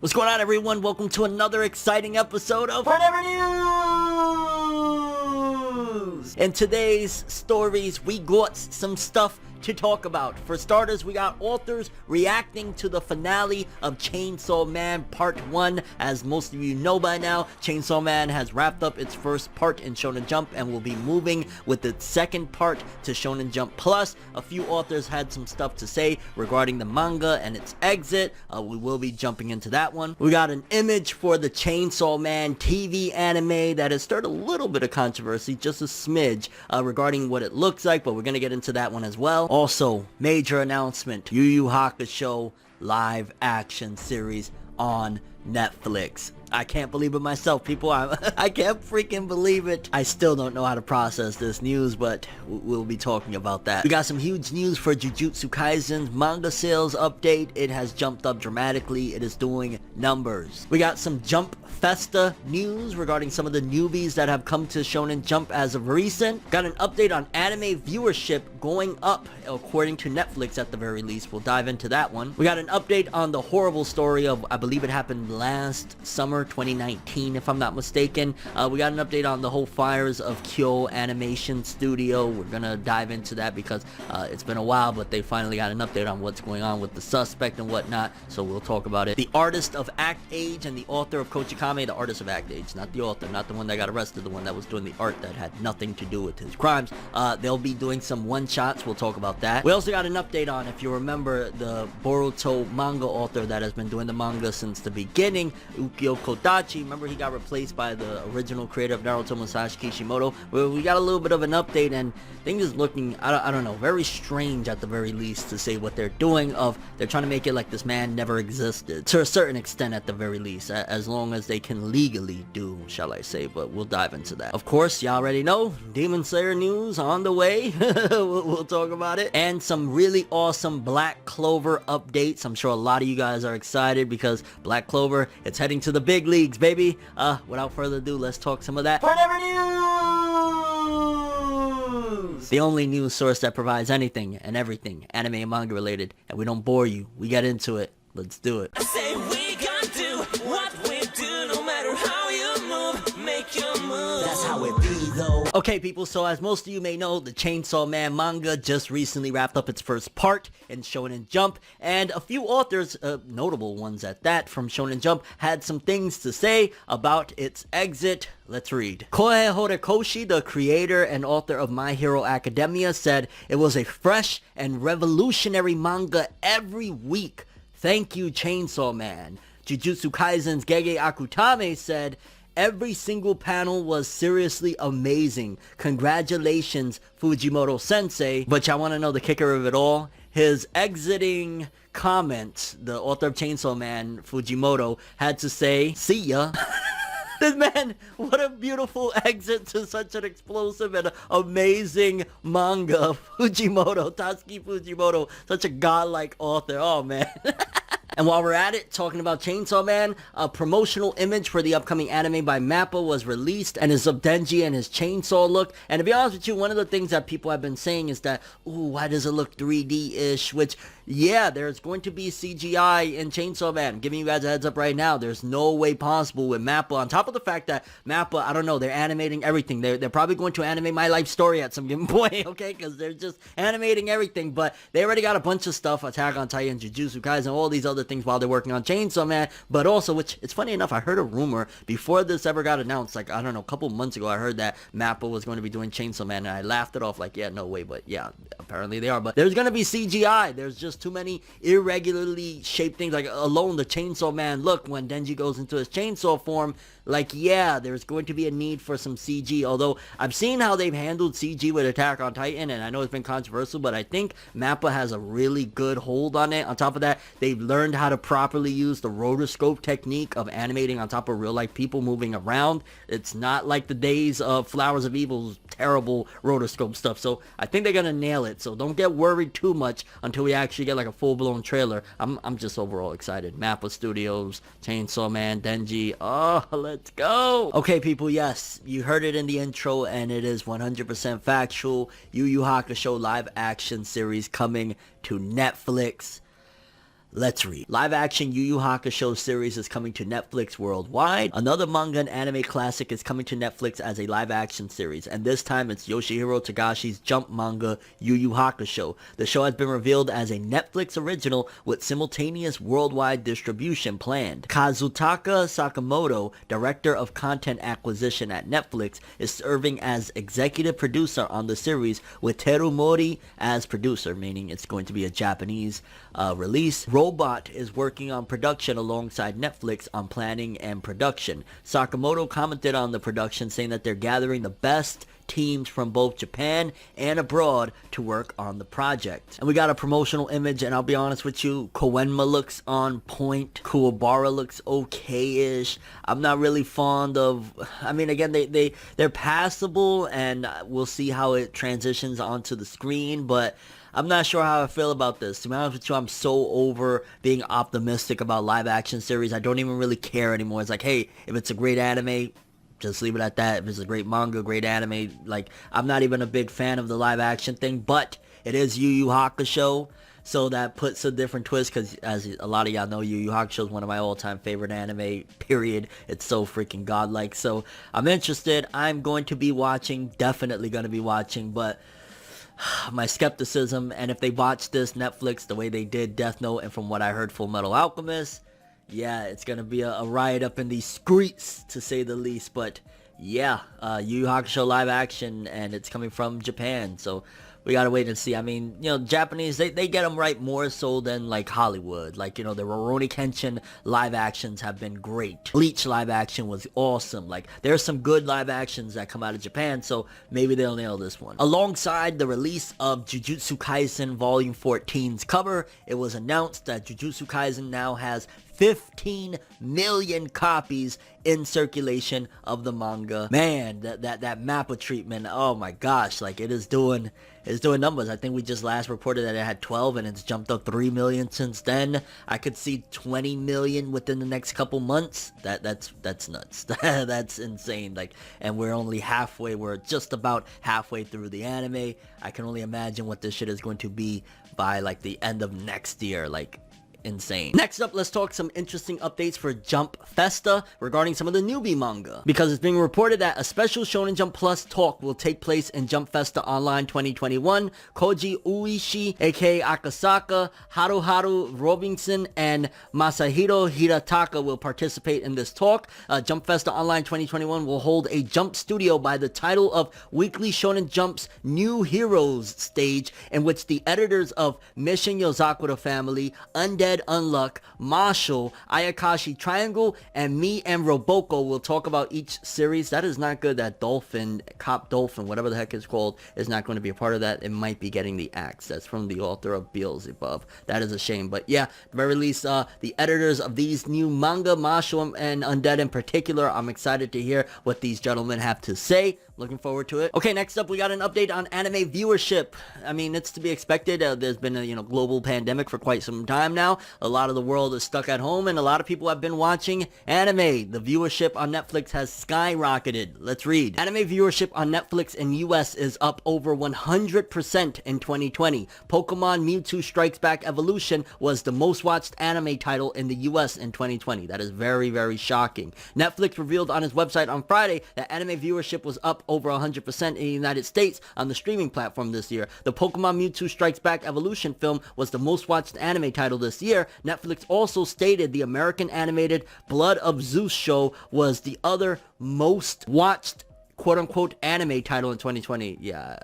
What's going on, everyone? Welcome to another exciting episode of FORNEVER News! In today's stories, we got some stuff to talk about. For starters, we got authors reacting to the finale of Chainsaw Man Part 1. As most of you know by now, Chainsaw Man has wrapped up its first part in Shonen Jump and will be moving with its second part to Shonen Jump Plus. A few authors had some stuff to say regarding the manga and its exit. We will be jumping into that one. We got an image for the Chainsaw Man TV anime that has stirred a little bit of controversy, just a smidge, regarding what it looks like, but we're going to get into that one as well. Also, major announcement, Yu Yu Hakusho live action series on Netflix. I can't believe it myself, people. I can't freaking believe it. I still don't know how to process this news, but we'll be talking about that. We got some huge news for Jujutsu Kaisen's manga sales update. It has jumped up dramatically. It is doing numbers. We got some Jump Festa news regarding some of the newbies that have come to Shonen Jump as of recent. Got an update on anime viewership going up, according to Netflix at the very least. We'll dive into that one. We got an update on the horrible story of, I believe it happened last summer, 2019, if I'm not mistaken. We got an update on the whole fires of Kyoto Animation Studio. We're gonna dive into that because it's been a while, but they finally got an update on what's going on with the suspect and whatnot, so we'll talk about it. The artist of Act Age and the author of Kochikame, the artist of Act Age, not the author, not the one that got arrested, the one that was doing the art that had nothing to do with his crimes. They'll be doing some one-shots. We'll talk about that. We also got an update on, if you remember, the Boruto manga author that has been doing the manga since the beginning, Ukyo Kodachi. Remember, he got replaced by the original creator of Naruto, Masashi Kishimoto. We got a little bit of an update, and things is looking, I don't know, very strange at the very least, to say what they're doing. They're trying to make it like this man never existed, to a certain extent at the very least, as long as they can legally do, shall I say, but we'll dive into that. Of course, y'all already know, Demon Slayer news on the way. We'll talk about it, and some really awesome Black Clover updates. I'm sure a lot of you guys are excited because Black Clover, it's heading to the big leagues, baby. Without further ado, let's talk some of that FORNEVER News! The only news source that provides anything and everything anime and manga related, and we don't bore you. We get into it. Let's do it. I say we gonna do what we do, no matter how you move, make your move. That's how it be, though. Okay, people, so as most of you may know, the Chainsaw Man manga just recently wrapped up its first part in Shonen Jump, and a few authors, notable ones at that, from Shonen Jump, had some things to say about its exit. Let's read. Kohei Horikoshi, the creator and author of My Hero Academia, said it was a fresh and revolutionary manga every week. Thank you, Chainsaw Man. Jujutsu Kaisen's Gege Akutame said, every single panel was seriously amazing. Congratulations, Fujimoto Sensei. But y'all want to know the kicker of it all? His exiting comment, the author of Chainsaw Man, Fujimoto, had to say, see ya. This man, what a beautiful exit to such an explosive and amazing manga. Fujimoto, Tatsuki Fujimoto, such a godlike author. Oh, man. And while we're at it, talking about Chainsaw Man, a promotional image for the upcoming anime by Mappa was released, and is of Denji and his chainsaw look. And to be honest with you, one of the things that people have been saying is that, ooh, why does it look 3D-ish? Which, yeah, there's going to be CGI in Chainsaw Man. I'm giving you guys a heads up right now. There's no way possible with Mappa. On top of the fact that Mappa, I don't know, they're animating everything. They're probably going to animate My Life Story at some given point, okay? Because they're just animating everything. But they already got a bunch of stuff, Attack on Titan, Jujutsu Kaisen, all these other things while they're working on Chainsaw Man. But also, which, it's funny enough, I heard a rumor before this ever got announced, like, I don't know, a couple months ago, I heard that Mappa was going to be doing Chainsaw Man, and I laughed it off like, yeah, no way, but yeah, apparently they are. But there's going to be CGI. There's just too many irregularly shaped things, like alone the Chainsaw Man look when Denji goes into his chainsaw form. Like, yeah, there's going to be a need for some CG, although I've seen how they've handled CG with Attack on Titan, and I know it's been controversial, but I think Mappa has a really good hold on it. On top of that, they've learned how to properly use the rotoscope technique of animating on top of real-life people moving around. It's not like the days of Flowers of Evil's terrible rotoscope stuff, so I think they're gonna nail it, so don't get worried too much until we actually get like a full-blown trailer. I'm just overall excited. Mappa Studios, Chainsaw Man, Denji, oh, let's go. Okay, people, yes, you heard it in the intro, and it is 100% factual. Yu Yu Hakusho live action series coming to Netflix. Let's read. Live action Yu Yu Hakusho series is coming to Netflix worldwide. Another manga and anime classic is coming to Netflix as a live action series, and this time it's Yoshihiro Togashi's Jump manga Yu Yu Hakusho. The show has been revealed as a Netflix original with simultaneous worldwide distribution planned. Kazutaka Sakamoto, director of content acquisition at Netflix, is serving as executive producer on the series, with Teru Mori as producer, meaning it's going to be a Japanese release. Robot is working on production alongside Netflix on planning and production. Sakamoto commented on the production, saying that they're gathering the best teams from both Japan and abroad to work on the project. And we got a promotional image, and I'll be honest with you, Koenma looks on point. Kuwabara looks okay-ish. I'm not really fond of, I mean, again, they're passable, and we'll see how it transitions onto the screen, but I'm not sure how I feel about this. To be honest with you, I'm so over being optimistic about live action series. I don't even really care anymore. It's like, hey, if it's a great anime, just leave it at that. If it's a great manga, great anime, like, I'm not even a big fan of the live action thing, but it is Yu Yu Hakusho, so that puts a different twist, because as a lot of y'all know, Yu Yu Hakusho is one of my all-time favorite anime, period. It's so freaking godlike, so I'm interested. I'm going to be watching, definitely going to be watching, but my skepticism, and if they botch this, Netflix, the way they did Death Note, and from what I heard, Full Metal Alchemist, yeah, it's gonna be a riot up in these streets, to say the least. But yeah, Yu Yu Hakusho live action, and it's coming from Japan, so we gotta wait and see. I mean, you know, Japanese, they get them right more so than, like, Hollywood. Like, you know, the Rurouni Kenshin live actions have been great. Bleach live action was awesome. Like, there's some good live actions that come out of Japan, so maybe they'll nail this one. Alongside the release of Jujutsu Kaisen Volume 14's cover, it was announced that Jujutsu Kaisen now has 15 million copies in circulation of the manga. Man, that Mappa treatment, oh my gosh, like, it's doing numbers. I think we just last reported that it had 12, and it's jumped up 3 million since then. I could see 20 million within the next couple months. That's nuts. That's insane. Like, and we're just about halfway through the anime. I can only imagine what this shit is going to be by, like, the end of next year. Like, insane. Next up, let's talk some interesting updates for Jump Festa regarding some of the newbie manga, because it's being reported that a special Shonen Jump Plus talk will take place in Jump Festa Online 2021. Koji Uishi, aka Akasaka, Haruharu Robinson, and Masahiro Hirataka will participate in this talk. Jump Festa Online 2021 will hold a Jump studio by the title of Weekly Shonen Jump's New Heroes stage, in which the editors of Mission Yozakura Family, Undead Unluck, Marshall, Ayakashi Triangle, and Me and Roboko will talk about each series. That is not good that Cop Dolphin, whatever the heck it's called, is not going to be a part of that. It might be getting the axe. That's from the author of Beelzebub. That is a shame. But yeah, at the very least, the editors of these new manga, Marshall and Undead in particular, I'm excited to hear what these gentlemen have to say. Looking forward to it. Okay, next up, we got an update on anime viewership. I mean, it's to be expected. There's been a global pandemic for quite some time now. A lot of the world is stuck at home, and a lot of people have been watching anime. The viewership on Netflix has skyrocketed. Let's read. Anime viewership on Netflix in US is up over 100% in 2020. Pokemon Mewtwo Strikes Back Evolution was the most watched anime title in the US in 2020. That is very, very shocking. Netflix revealed on its website on Friday that anime viewership was up over 100% in the United States on the streaming platform this year. The Pokemon Mewtwo Strikes Back Evolution film was the most watched anime title this year. Netflix also stated the American animated Blood of Zeus show was the other most watched quote-unquote anime title in 2020. Yeah,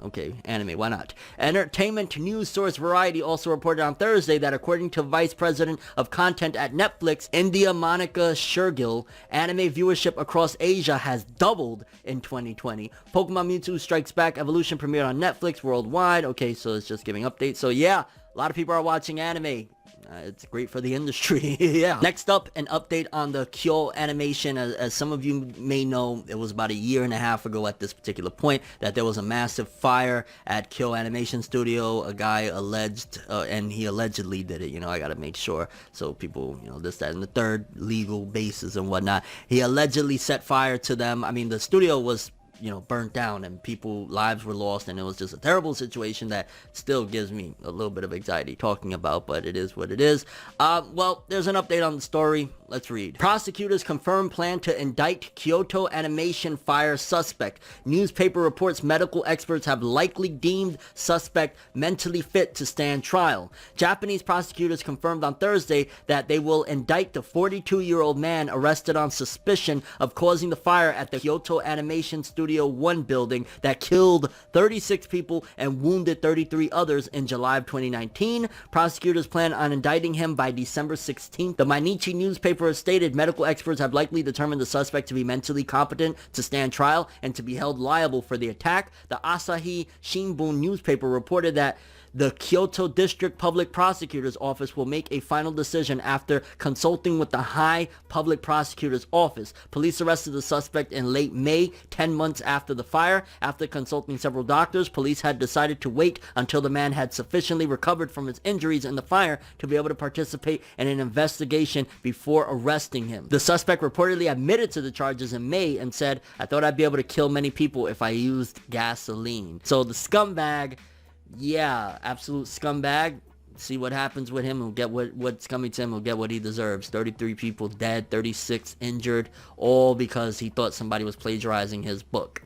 okay, anime, why not? Entertainment news source Variety also reported on Thursday that according to Vice President of Content at Netflix, India Monica Shergill, anime viewership across Asia has doubled in 2020. Pokemon Mewtwo Strikes Back Evolution premiered on Netflix worldwide. Okay, so it's just giving updates. So yeah, a lot of people are watching anime. It's great for the industry. Yeah. Next up, an update on the Kyoto animation. As some of you may know, it was about a year and a half ago at this particular point that there was a massive fire at Kyoto Animation Studio. A guy alleged, and he allegedly did it. I gotta make sure. So people, this, that, and the third, legal basis and whatnot. He allegedly set fire to them. I mean, the studio was burnt down and lives were lost, and it was just a terrible situation that still gives me a little bit of anxiety talking about, but it is what it is. Well, there's an update on the story. Let's read. Prosecutors confirm plan to indict Kyoto animation fire suspect. Newspaper reports medical experts have likely deemed suspect mentally fit to stand trial. Japanese prosecutors confirmed on Thursday that they will indict the 42-year-old man arrested on suspicion of causing the fire at the Kyoto Animation Studio 1 building that killed 36 people and wounded 33 others in July of 2019. Prosecutors plan on indicting him by December 16th. The Mainichi newspaper stated medical experts have likely determined the suspect to be mentally competent to stand trial and to be held liable for the attack. The Asahi Shimbun newspaper reported that the Kyoto District Public Prosecutor's Office will make a final decision after consulting with the High Public Prosecutor's Office. Police arrested the suspect in late May, 10 months after the fire. After consulting several doctors, police had decided to wait until the man had sufficiently recovered from his injuries in the fire to be able to participate in an investigation before arresting him. The suspect reportedly admitted to the charges in May and said, "I thought I'd be able to kill many people if I used gasoline." So the scumbag, yeah, absolute scumbag. See what happens with him. He'll get what's coming to him. He'll get what he deserves. 33 people dead, 36 injured, all because he thought somebody was plagiarizing his book.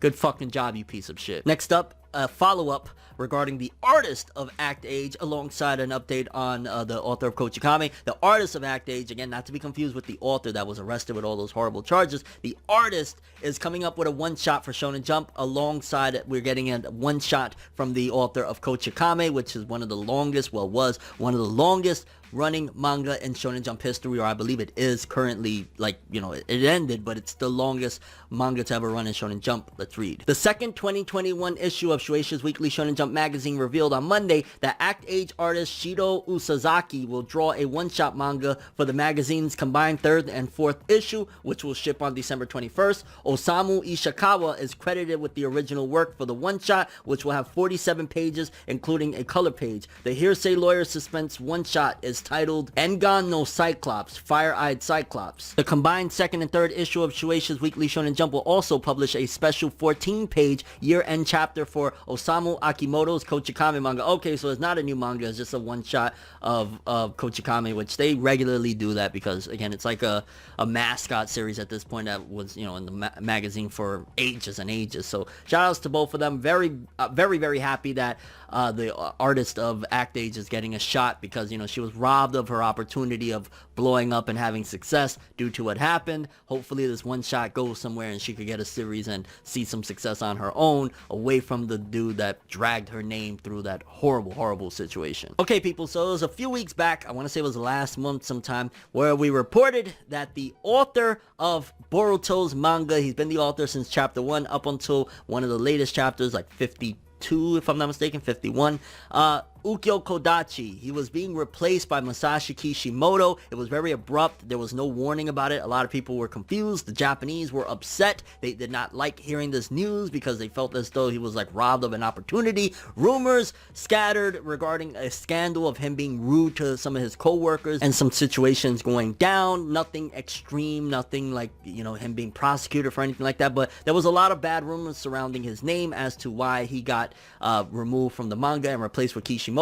Good fucking job, you piece of shit. Next up, a follow-up regarding the artist of Act Age, alongside an update on the author of Kochikame. The artist of Act Age, again, not to be confused with the author that was arrested with all those horrible charges. The artist is coming up with a one-shot for Shonen Jump. Alongside it, we're getting a one-shot from the author of Kochikame, which is one of the longest, was one of the longest running manga in Shonen Jump history, or I believe it is currently, it ended, but it's the longest manga to ever run in Shonen Jump. Let's read. The second 2021 issue of Shueisha's weekly Shonen Jump magazine revealed on Monday that Act Age artist Shiro Usazaki will draw a one-shot manga for the magazine's combined third and fourth issue, which will ship on December 21st. Osamu Ishikawa is credited with the original work for the one-shot, which will have 47 pages, including a color page. The Hearsay Lawyer suspense one-shot is titled Engon no Cyclops, Fire-Eyed Cyclops. The combined second and third issue of Shueisha's weekly Shonen Jump will also publish a special 14-page year-end chapter for Osamu Akimoto's Kochikame manga. Okay, so it's not a new manga, it's just a one-shot of Kochikame, which they regularly do that because, again, it's like a mascot series at this point that was, in the magazine for ages and ages. So shout-outs to both of them. Very, very happy that the artist of Act Age is getting a shot because, she was robbed of her opportunity of blowing up and having success due to what happened. Hopefully this one shot goes somewhere and she could get a series and see some success on her own, away from the dude that dragged her name through that horrible situation. Okay, people, so it was a few weeks back, I want to say it was last month sometime, where we reported that the author of Boruto's manga, he's been the author since chapter 1 up until one of the latest chapters, like 52, if I'm not mistaken, 51, Ukyo Kodachi. He was being replaced by Masashi Kishimoto. It was very abrupt. There was no warning about it. A lot of people were confused. The Japanese were upset. They did not like hearing this news because they felt as though he was robbed of an opportunity. Rumors scattered regarding a scandal of him being rude to some of his co-workers and some situations going down. Nothing extreme, nothing like, him being prosecuted for anything like that, but there was a lot of bad rumors surrounding his name as to why he got removed from the manga and replaced with Kishimoto.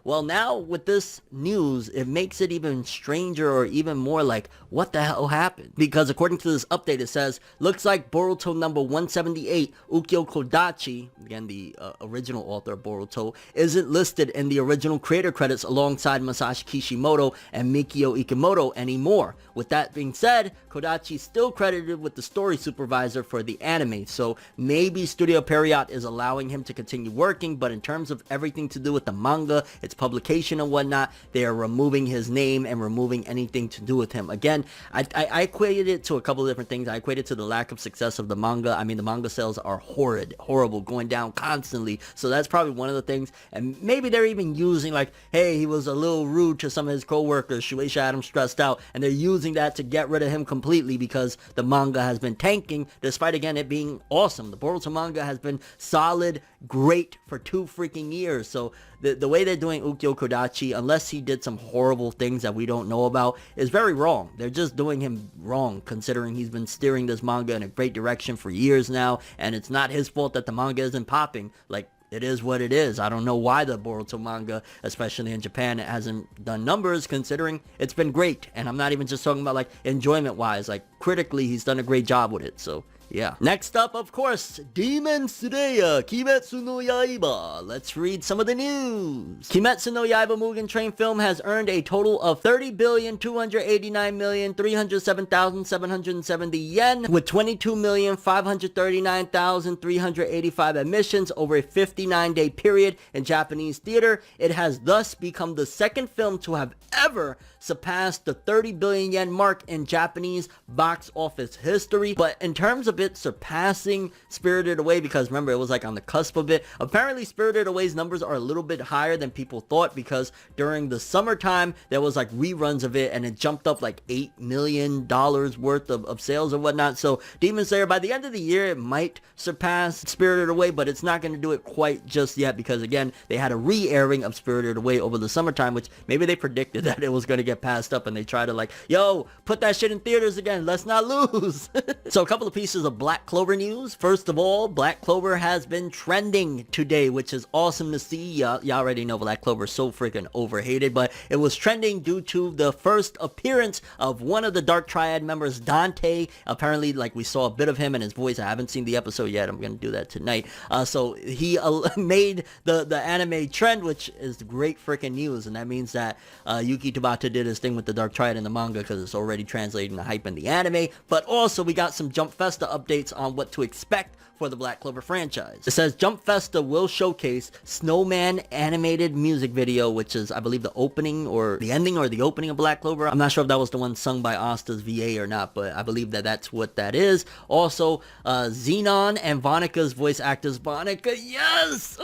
Well, now with this news, it makes it even stranger, or even more like, what the hell happened? Because according to this update, it says, looks like Boruto number 178, Ukyo Kodachi, again the original author of Boruto, isn't listed in the original creator credits alongside Masashi Kishimoto and Mikio Ikemoto anymore. With that being said, Kodachi is still credited with the story supervisor for the anime, so maybe Studio Period is allowing him to continue working, but in terms of everything to do with the manga, its publication and whatnot, they are removing his name and removing anything to do with him. Again, I equated it to a couple of different things. I equated it to the lack of success of the manga. I mean, the manga sales are horrible, going down constantly. So that's probably one of the things. And maybe they're even using hey, he was a little rude to some of his co-workers. Shueisha had him stressed out. And they're using using that to get rid of him completely because the manga has been tanking, despite, again, it being awesome. The Boruto manga has been solid, great for 2 freaking years. So the way they're doing Ukyo Kodachi, unless he did some horrible things that we don't know about, is very wrong. They're just doing him wrong, considering he's been steering this manga in a great direction for years now, and it's not his fault that the manga isn't popping. Like, it is what it is. I don't know why the Boruto manga, especially in Japan, it hasn't done numbers, considering it's been great. And I'm not even just talking about, like, enjoyment-wise. Like, critically, he's done a great job with it, so yeah. Next up, of course, Demon Slayer, Kimetsu no Yaiba. Let's read some of the news. Kimetsu no Yaiba Mugen Train film has earned a total of 30,289,307,770 yen, with 22,539,385 admissions over a 59-day period in Japanese theater. It has thus become the second film to have ever surpassed the 30 billion yen mark in Japanese box office history. But in terms of it surpassing Spirited Away, because remember, it was like on the cusp of it, apparently Spirited Away's numbers are a little bit higher than people thought, because during the summertime there was like reruns of it and it jumped up like $8 million worth of sales and whatnot. So Demon Slayer, by the end of the year, it might surpass Spirited Away, but it's not going to do it quite just yet, because again, they had a re-airing of Spirited Away over the summertime, which maybe they predicted that it was going to get passed up, and they try to like, yo, put that shit in theaters again, let's not lose. So a couple of pieces of Black Clover news. First of all, Black Clover has been trending today, which is awesome to see. Y'all already know Black Clover is so freaking overhated, but it was trending due to the first appearance of one of the Dark Triad members, Dante. Apparently, like, we saw a bit of him and his voice. I haven't seen the episode yet. I'm gonna do that tonight. So he made the anime trend, which is great freaking news, and that means that Yuki Tabata did his thing with the Dark Triad in the manga, because it's already translating the hype in the anime. But also, we got some Jump Festa updates on what to expect for the Black Clover franchise. It says Jump Festa will showcase Snowman animated music video, which is, I believe, the opening or the ending or the opening of Black Clover. I'm not sure if that was the one sung by Asta's VA or not, but I believe that that's what that is. Also, Xenon and Vonika's voice actors. Vonika, yes!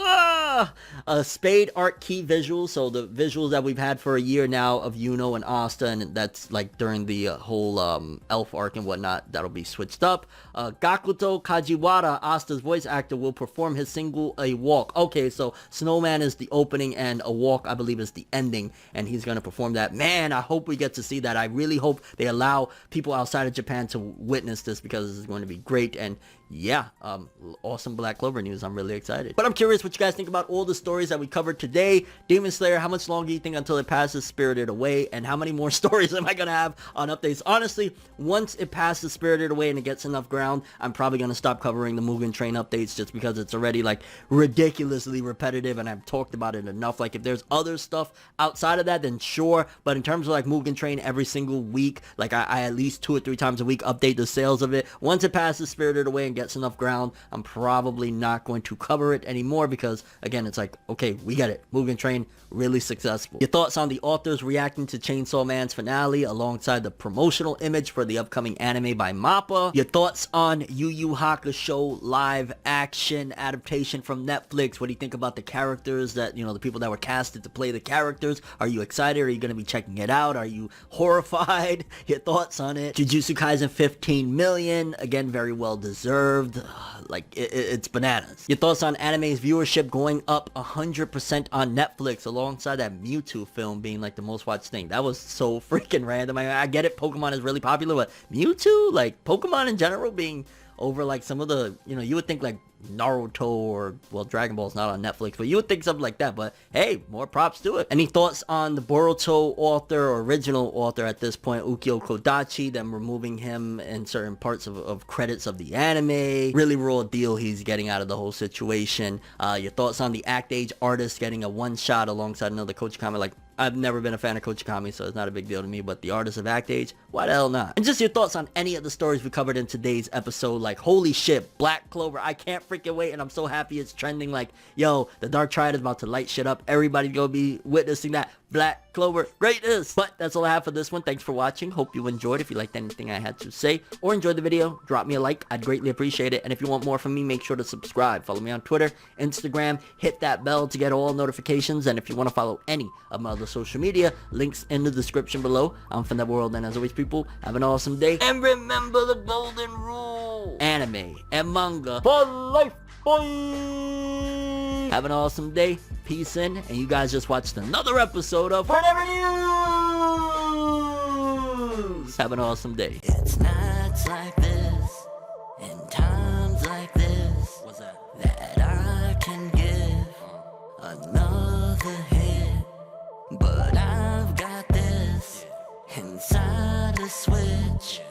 Spade art key visuals, so the visuals that we've had for a year now of Yuno and Asta, and that's like during the whole elf arc and whatnot, that'll be switched up. Gakuto Kajiwara, Asta's voice actor, will perform his single A Walk. Okay, so Snowman is the opening and A Walk, I believe, is the ending, and he's going to perform that. Man, I hope we get to see that. I really hope they allow people outside of Japan to witness this, because this is going to be great. And yeah, awesome Black Clover news. I'm really excited. But I'm curious what you guys think about all the stories that we covered today. Demon Slayer, how much longer do you think until it passes Spirited Away? And how many more stories am I going to have on updates? Honestly, once it passes Spirited Away and it gets enough ground, I'm probably going to stop covering the Mugen Train updates, just because it's already like ridiculously repetitive and I've talked about it enough. Like, if there's other stuff outside of that, then sure. But in terms of like Mugen Train every single week, like I at least 2 or 3 times a week update the sales of it. Once it passes Spirited Away and gets enough ground, I'm probably not going to cover it anymore, because again, it's like, okay, we get it. Mugen Train, really successful. Your thoughts on the authors reacting to Chainsaw Man's finale alongside the promotional image for the upcoming anime by MAPPA. Your thoughts on Yu Yu Hakusho live action adaptation from Netflix. What do you think about the characters that, you know, the people that were casted to play the characters? Are you excited? Are you going to be checking it out? Are you horrified? Your thoughts on it. Jujutsu Kaisen 15 million. Again, very well deserved. Like, it's bananas. Your thoughts on anime's viewership going up 100% on Netflix alongside that Mewtwo film being like the most watched thing. That was so freaking random. I get it, Pokemon is really popular, but Mewtwo? Like, Pokemon in general being over like some of the, you know, you would think like Naruto or, well, Dragon Ball's not on Netflix, but you would think something like that. But hey, more props to it. Any thoughts on the Boruto author or original author at this point, Ukyo Kodachi, them removing him in certain parts of credits of the anime? Really raw deal he's getting out of the whole situation. Your thoughts on the Act Age artist getting a one shot alongside another Kochikame? Like, I've never been a fan of Kochikame, so it's not a big deal to me, but the artist of Act Age, why the hell not? And just your thoughts on any of the stories we covered in today's episode. Like, holy shit, Black Clover, I can't freaking wait, and I'm so happy it's trending. Like, yo, the Dark Triad is about to light shit up. Everybody's gonna be witnessing that. Black Clover greatness. But that's all I have for this one. Thanks for watching. Hope you enjoyed. If you liked anything I had to say or enjoyed the video, drop me a like. I'd greatly appreciate it. And if you want more from me, make sure to subscribe. Follow me on Twitter, Instagram, hit that bell to get all notifications. And if you want to follow any of my other social media, links in the description below. I'm ForneverWorld, and as always, people, have an awesome day. And remember the golden rule. Anime and manga for life, boy. Have an awesome day. Peace in. And you guys just watched another episode of Fornever News. Have an awesome day. It's nights like this, and times like this, that I can give another hit. But I've got this inside a switch.